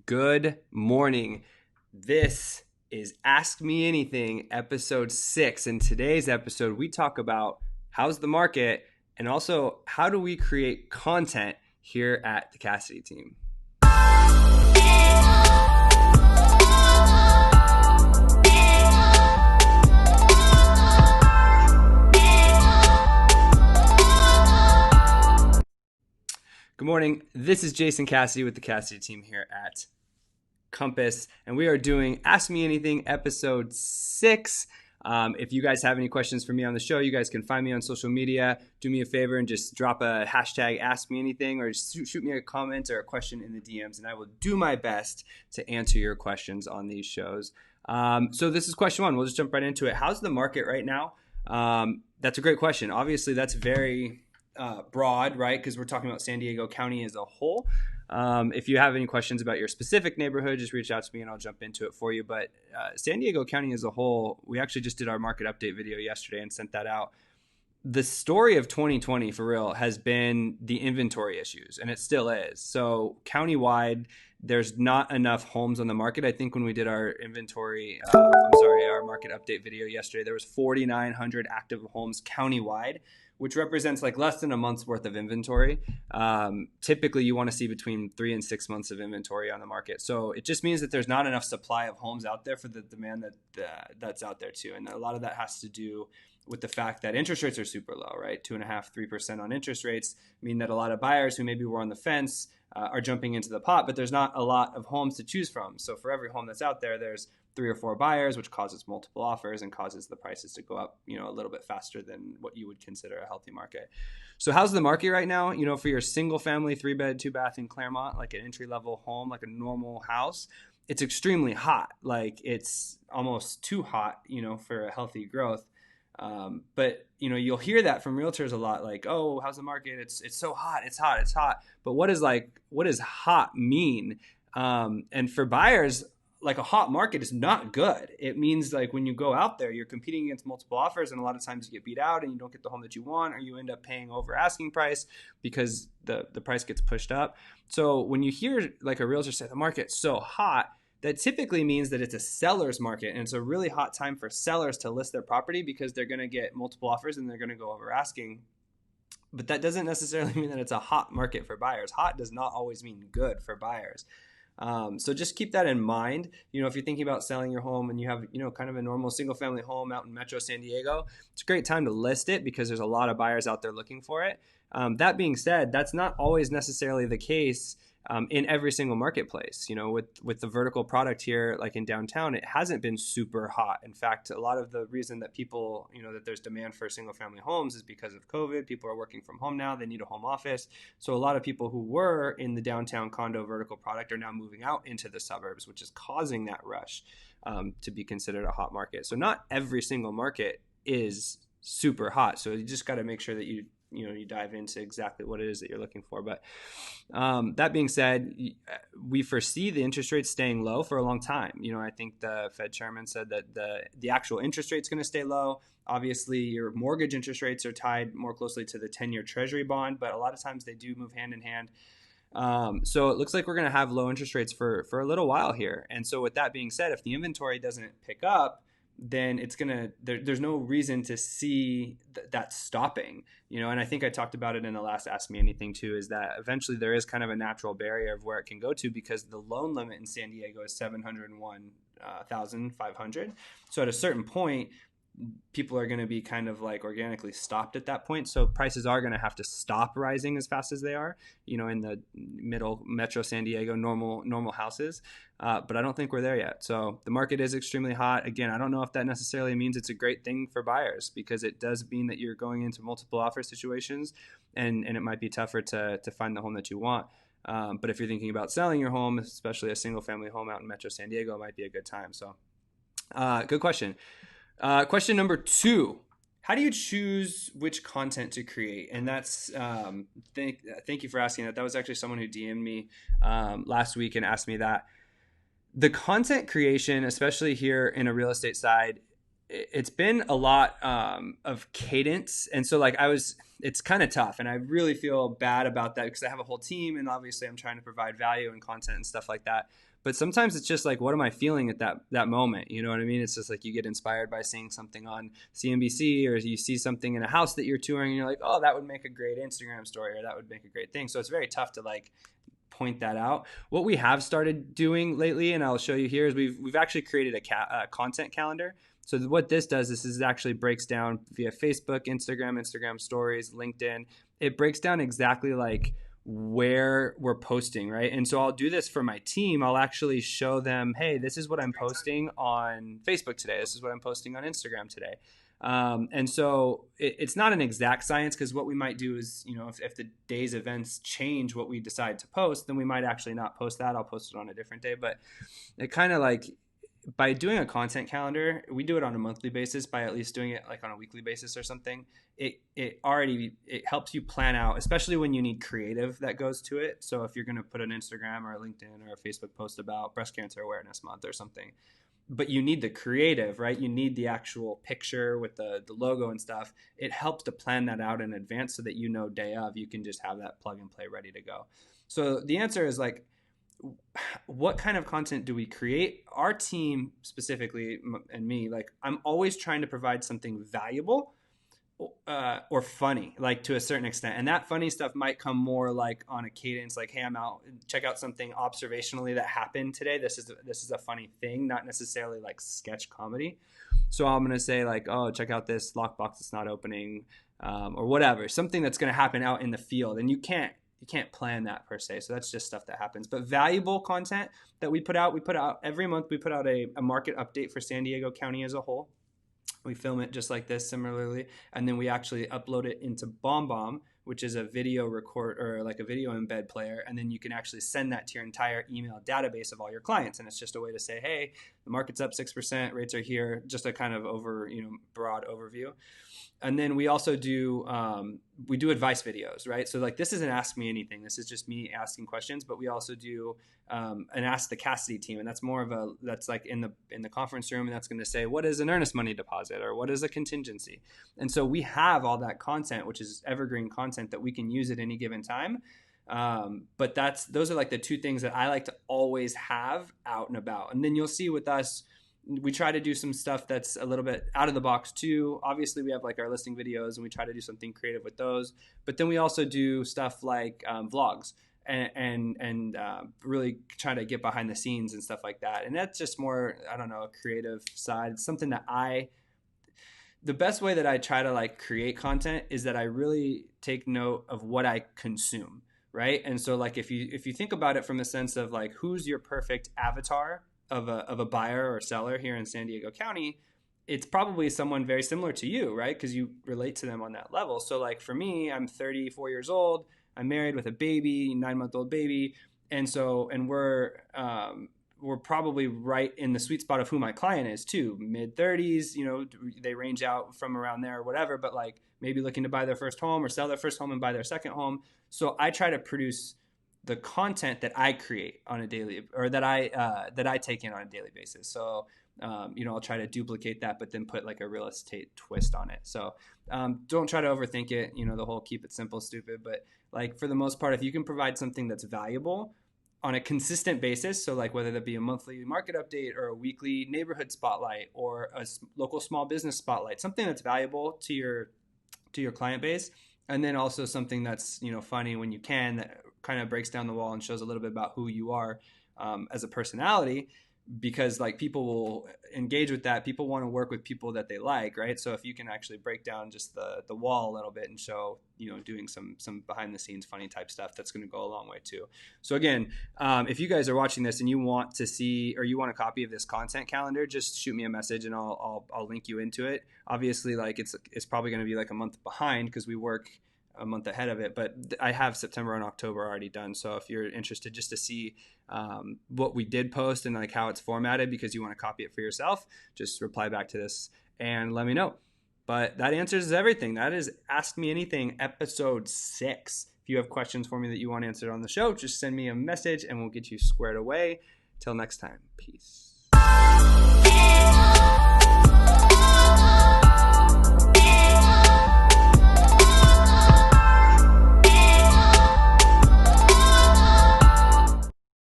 Good morning. This is Ask Me Anything, episode 6. In today's episode, we talk about how's the market and also how do we create content here at the Cassity team. Good morning. This is Jason Cassity with the Cassity team here at Compass, and we are doing Ask Me Anything episode 6. If you guys have any questions for me on the show, you guys can find me on social media. Do me a favor and just drop a hashtag Ask Me Anything, or just shoot me a comment or a question in the DMs, and I will do my best to answer your questions on these shows. So this is question 1. We'll just jump right into it. How's the market right now? That's a great question. Obviously, that's very broad, right? Because we're talking about San Diego County as a whole. If you have any questions about your specific neighborhood, just reach out to me and I'll jump into it for you. But San Diego County as a whole, we actually just did our market update video yesterday and sent that out. The story of 2020 for real has been the inventory issues, and it still is. So countywide, there's not enough homes on the market. I think when we did our our market update video yesterday, there was 4,900 active homes countywide, which represents like less than a month's worth of inventory. Typically, you want to see between 3 and 6 months of inventory on the market. So it just means that there's not enough supply of homes out there for the demand that's out there too. And a lot of that has to do with the fact that interest rates are super low, right? 2.5%, 3% on interest rates mean that a lot of buyers who maybe were on the fence are jumping into the pot, but there's not a lot of homes to choose from. So for every home that's out there, there's 3 or 4 buyers, which causes multiple offers and causes the prices to go up, a little bit faster than what you would consider a healthy market. So how's the market right now? For your single family, 3-bed, 2-bath in Claremont, like an entry level home, like a normal house, it's extremely hot. Like it's almost too hot, for a healthy growth. But you'll hear that from realtors a lot, like, oh, how's the market? It's so hot. It's hot. But what does hot mean? And for buyers, like a hot market is not good. It means like when you go out there, you're competing against multiple offers, and a lot of times you get beat out and you don't get the home that you want, or you end up paying over asking price because the price gets pushed up. So when you hear like a realtor say the market's so hot, that typically means that it's a seller's market, and it's a really hot time for sellers to list their property because they're going to get multiple offers and they're going to go over asking. But that doesn't necessarily mean that it's a hot market for buyers. Hot does not always mean good for buyers. So just keep that in mind. If you're thinking about selling your home and you have, kind of a normal single family home out in Metro San Diego, it's a great time to list it because there's a lot of buyers out there looking for it. That being said, that's not always necessarily the case in every single marketplace. With the vertical product here, like in downtown, it hasn't been super hot. In fact, a lot of the reason that people, that there's demand for single family homes is because of COVID. People are working from home now. They need a home office. So a lot of people who were in the downtown condo vertical product are now moving out into the suburbs, which is causing that rush to be considered a hot market. So not every single market is super hot. So you just got to make sure that you dive into exactly what it is that you're looking for. But that being said, we foresee the interest rates staying low for a long time. I think the Fed chairman said that the actual interest rate's going to stay low. Obviously, your mortgage interest rates are tied more closely to the 10-year treasury bond, but a lot of times they do move hand in hand. So it looks like we're going to have low interest rates for a little while here. And so with that being said, if the inventory doesn't pick up, then it's there's no reason to see that stopping, and I think I talked about it in the last Ask Me Anything too, is that eventually there is kind of a natural barrier of where it can go to because the loan limit in San Diego is $701,500. So at a certain point, people are going to be kind of like organically stopped at that point. So prices are going to have to stop rising as fast as they are, in the middle Metro San Diego, normal houses. But I don't think we're there yet. So the market is extremely hot. Again, I don't know if that necessarily means it's a great thing for buyers because it does mean that you're going into multiple offer situations and it might be tougher to find the home that you want. But if you're thinking about selling your home, especially a single family home out in Metro San Diego, it might be a good time. So good question. Question number 2, how do you choose which content to create? And that's, thank you for asking that. That was actually someone who DM'd me last week and asked me that. The content creation, especially here in a real estate side, it's been a lot of cadence. And so like it's kind of tough. And I really feel bad about that because I have a whole team and obviously I'm trying to provide value and content and stuff like that. But sometimes it's just like, what am I feeling at that moment? You know what I mean? It's just like you get inspired by seeing something on CNBC or you see something in a house that you're touring and you're like, oh, that would make a great Instagram story or that would make a great thing. So it's very tough to like point that out. What we have started doing lately, and I'll show you here, is we've actually created a content calendar. So what this does is actually breaks down via Facebook, Instagram stories, LinkedIn. It breaks down exactly like where we're posting, right? And so I'll do this for my team. I'll actually show them, hey, this is what I'm posting on Facebook today. This is what I'm posting on Instagram today. And so it's not an exact science because what we might do is, if the day's events change what we decide to post, then we might actually not post that. I'll post it on a different day. But it kind of like, by doing a content calendar, we do it on a monthly basis. By at least doing it like on a weekly basis or something, it helps you plan out, especially when you need creative that goes to it. So if you're going to put an Instagram or a LinkedIn or a Facebook post about Breast Cancer Awareness Month or something, but you need the creative, right? You need the actual picture with the logo and stuff. It helps to plan that out in advance so that day of, you can just have that plug and play ready to go. So the answer is like, what kind of content do we create? Our team specifically, and me, like I'm always trying to provide something valuable or funny, like to a certain extent. And that funny stuff might come more like on a cadence, like, hey, I'm out, check out something observationally that happened today. This is a funny thing, not necessarily like sketch comedy. So I'm going to say like, oh, check out this lockbox that's not opening, or whatever, something that's going to happen out in the field. And you can't plan that per se. So that's just stuff that happens. But valuable content that we put out every month. We put out a market update for San Diego County as a whole. We film it just like this similarly. And then we actually upload it into BombBomb, which is a video record or like a video embed player. And then you can actually send that to your entire email database of all your clients. And it's just a way to say, hey, the market's up 6%, rates are here, just a kind of broad overview. And then we also do advice videos, right? So like this isn't Ask Me Anything. This is just me asking questions. But we also do an Ask the Cassity team, and that's that's like in the conference room, and that's going to say what is an earnest money deposit or what is a contingency. And so we have all that content, which is evergreen content that we can use at any given time. But those are like the two things that I like to always have out and about. And then you'll see with us, we try to do some stuff that's a little bit out of the box too. Obviously we have like our listing videos and we try to do something creative with those, but then we also do stuff like vlogs and really try to get behind the scenes and stuff like that. And that's just more, I don't know, a creative side. It's something that the best way that I try to like create content is that I really take note of what I consume. Right. And so like, if you think about it from the sense of like, who's your perfect avatar of a buyer or seller here in San Diego County, it's probably someone very similar to you, right? Because you relate to them on that level. So like for me, I'm 34 years old. I'm married with a baby, 9-month-old baby. And we're probably right in the sweet spot of who my client is too. Mid-30s, they range out from around there or whatever, but like maybe looking to buy their first home or sell their first home and buy their second home. So I try to produce the content that I create on a daily, or that I take in on a daily basis. So, I'll try to duplicate that, but then put like a real estate twist on it. So, don't try to overthink it, the whole keep it simple, stupid, but like for the most part, if you can provide something that's valuable on a consistent basis, so like whether that be a monthly market update or a weekly neighborhood spotlight or a local small business spotlight, something that's valuable to your client base, and then also something that's, funny when you can, that kind of breaks down the wall and shows a little bit about who you are as a personality, because like people will engage with that. People want to work with people that they like, right? So if you can actually break down just the wall a little bit and show, doing some behind the scenes funny type stuff, that's going to go a long way too. So again, if you guys are watching this and you want to see, or you want a copy of this content calendar, just shoot me a message and I'll link you into it. Obviously, like it's probably going to be like a month behind because we work a month ahead of it, but I have September and October already done. So if you're interested just to see what we did post and like how it's formatted because you want to copy it for yourself, just reply back to this and let me know. But that answers everything. That is Ask Me Anything, episode 6. If you have questions for me that you want answered on the show, just send me a message and we'll get you squared away. Till next time, peace.